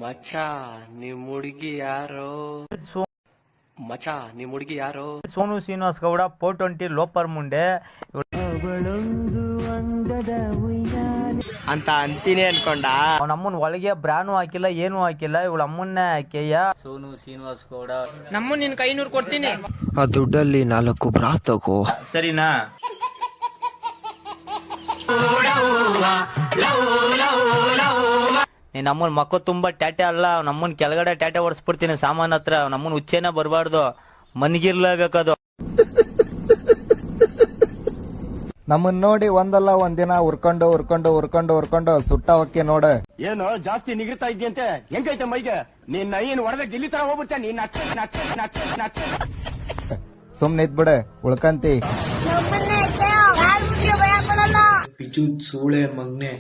ಮಚ ನಿಮ್ ಹುಡುಗಿ ಯಾರೋ ಮಚ ನಿಮ್ ಹುಡುಗಿ ಯಾರೋ ಸೋನು ಶ್ರೀನಿವಾಸ್ ಗೌಡ 420 ಲೋಪರ್ ಮುಂಡೆ ಅಂತ ಅಂತೀನಿ ಅನ್ಕೊಂಡ. ಅವನ ಅಮ್ಮನ್ ಒಳಗೆ ಬ್ರಾನು ಹಾಕಿಲ್ಲ ಏನು ಹಾಕಿಲ್ಲ, ಇವಳ ಅಮ್ಮನ್ನೇ ಹಾಕೆಯ. ಸೋನು ಶ್ರೀನಿವಾಸ್ ಗೌಡ ನಮ್ಮ ನಿನ್ 500 ಕೊಡ್ತೀನಿ, ಆ ದುಡ್ಡಲ್ಲಿ 4 ಬ್ರಾ ತಗೋ, ಸರಿನಾ? ನೀನ್ ನಮ್ಮನ್ ಮಕ್ಕ ತುಂಬಾ ಟ್ಯಾಟೆ ಅಲ್ಲ, ನಮ್ಮನ್ ಕೆಳಗಡೆ ಟ್ಯಾಟೆ ಹೊಡ್ಸ್ಬಿಡ್ತೀನಿ ಸಾಮಾನ್ ಹತ್ರ. ನಮ್ಮನ್ ಹುಚ್ಚೇನ ಬರ್ಬಾರ್ದು, ಮನ್ಗಿರ್ಲೇಬೇಕದು. ನಮ್ಮನ್ ನೋಡಿ ಒಂದಲ್ಲ ಒಂದಿನ ಉರ್ಕೊಂಡು ಉರ್ಕೊಂಡು ಉರ್ಕೊಂಡು ಉರ್ಕೊಂಡು ಸುಟ್ಟವಕ್ಕೆ ನೋಡ. ಏನು ಜಾಸ್ತಿ ನಿಗಿರ್ತಾ ಇದ್ಯಂತೆ? ಹೆಂಗೈತೆ ಮೈಗೆ? ನಿನ್ನ ಏನು ಹೊಡೆದ ಗಿಲ್ಲಿ ತರ ಹೋಗ್ಬಿಡ್ತಾ ನೀನ್. ಸುಮ್ನೆ ಇದ್ಬಿಡ, ಉಳ್ಕಂತಿ. ಬಿಜು ಸೂಳೆ ಮಗ್ನೆ.